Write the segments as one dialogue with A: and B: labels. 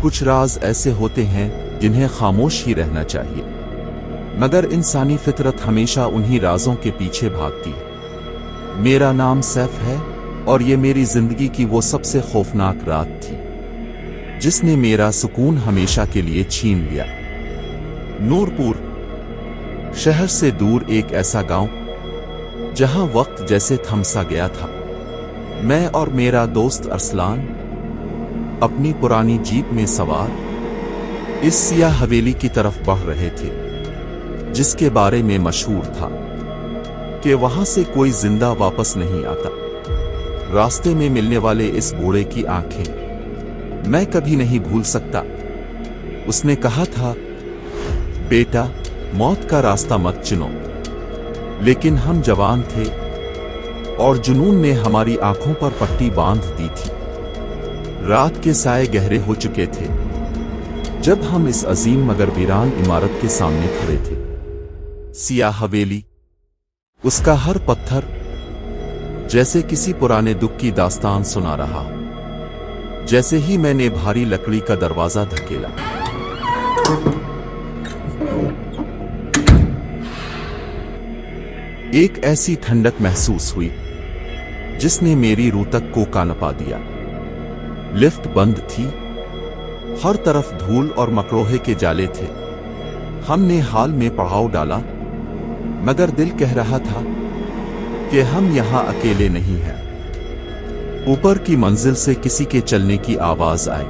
A: कुछ राज ऐसे होते हैं जिन्हें खामोश ही रहना चाहिए, मगर इंसानी फितरत हमेशा उन्हीं राजों के पीछे भागती है। मेरा नाम सैफ है और ये मेरी जिंदगी की वो सबसे खौफनाक रात थी जिसने मेरा सुकून हमेशा के लिए छीन लिया। नूरपुर शहर से दूर एक ऐसा गांव जहां वक्त जैसे थम सा गया था। मैं और मेरा दोस्त अरसलान अपनी पुरानी जीप में सवार इस सियाह हवेली की तरफ बढ़ रहे थे जिसके बारे में मशहूर था कि वहां से कोई जिंदा वापस नहीं आता। रास्ते में मिलने वाले इस बूढ़े की आंखें मैं कभी नहीं भूल सकता। उसने कहा था, बेटा, मौत का रास्ता मत चुनो। लेकिन हम जवान थे और जुनून ने हमारी आंखों पर पट्टी बांध दी थी। रात के साए गहरे हो चुके थे जब हम इस अजीम मगर वीरान इमारत के सामने खड़े थे। सियाह हवेली, उसका हर पत्थर जैसे किसी पुराने दुख की दास्तान सुना रहा। जैसे ही मैंने भारी लकड़ी का दरवाजा धकेला, एक ऐसी ठंडक महसूस हुई जिसने मेरी रूह तक को कांपा दिया। लिफ्ट बंद थी, हर तरफ धूल और मकरोहे के जाले थे। हमने हाल में पड़ाव डाला, मगर दिल कह रहा था कि हम यहां अकेले नहीं हैं। ऊपर की मंजिल से किसी के चलने की आवाज आई।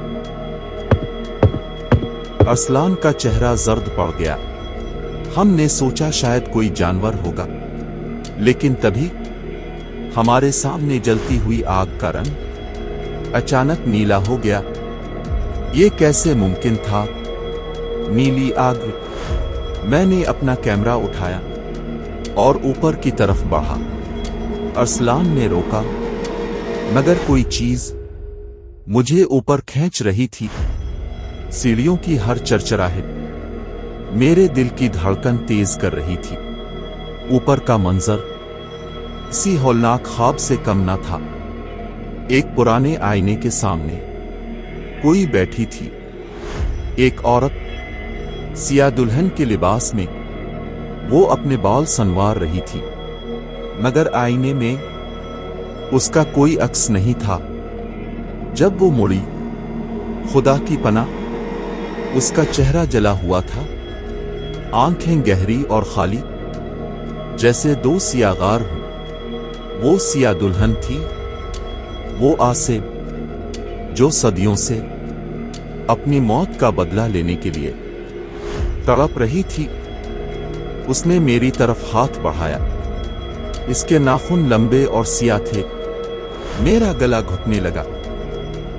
A: अरसलान का चेहरा जर्द पड़ गया। हमने सोचा शायद कोई जानवर होगा, लेकिन तभी हमारे सामने जलती हुई आग का रंग अचानक नीला हो गया। ये कैसे मुमकिन था? नीली आग। मैंने अपना कैमरा उठाया और ऊपर की तरफ बढ़ा। अरसलान ने रोका, मगर कोई चीज मुझे ऊपर खींच रही थी। सीढ़ियों की हर चरचराहट मेरे दिल की धड़कन तेज कर रही थी। ऊपर का मंजर किसी हौलनाक ख्वाब से कम न था। एक पुराने आईने के सामने कोई बैठी थी, एक औरत सिया दुल्हन के लिबास में। वो अपने बाल संवार रही थी, मगर आईने में उसका कोई अक्स नहीं था। जब वो मुड़ी, खुदा की पनाह, उसका चेहरा जला हुआ था, आंखें गहरी और खाली जैसे दो सियागार हों। वो सिया दुल्हन थी, वो आसिम जो सदियों से अपनी मौत का बदला लेने के लिए तड़प रही थी। उसने मेरी तरफ हाथ बढ़ाया। इसके नाखून लंबे और सिया थे। मेरा गला घुटने लगा।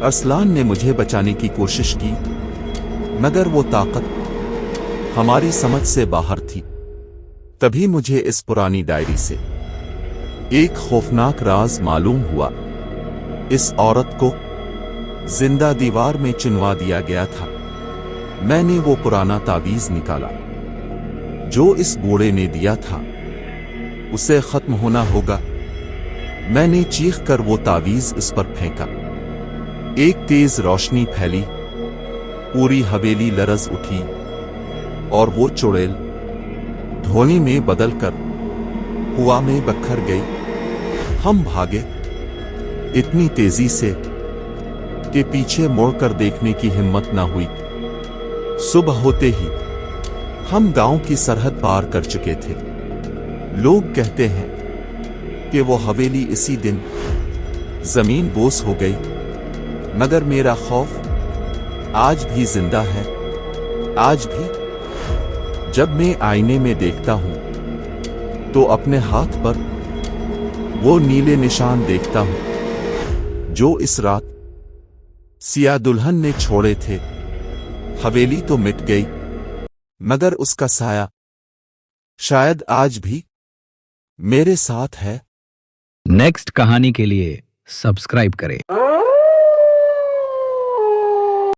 A: अरसलान ने मुझे बचाने की कोशिश की, मगर वो ताकत हमारी समझ से बाहर थी। तभी मुझे इस पुरानी डायरी से एक खौफनाक राज मालूम हुआ। इस औरत को जिंदा दीवार में चुनवा दिया गया था। मैंने वो पुराना तावीज निकाला जो इस बूढ़े ने दिया था। उसे खत्म होना होगा। मैंने चीख कर वो तावीज इस पर फेंका। एक तेज रोशनी फैली, पूरी हवेली लरज उठी और वो चुड़ैल ध्वनि में बदलकर हवा में बखर गई। हम भागे इतनी तेजी से कि पीछे मुड़कर देखने की हिम्मत न हुई। सुबह होते ही हम गांव की सरहद पार कर चुके थे। लोग कहते हैं कि वो हवेली इसी दिन जमीन बोस हो गई, मगर मेरा खौफ आज भी जिंदा है। आज भी जब मैं आईने में देखता हूं तो अपने हाथ पर वो नीले निशान देखता हूं जो इस रात सिया दुल्हन ने छोड़े थे। हवेली तो मिट गई, मगर उसका साया शायद आज भी मेरे साथ है।
B: नेक्स्ट कहानी के लिए सब्सक्राइब करें।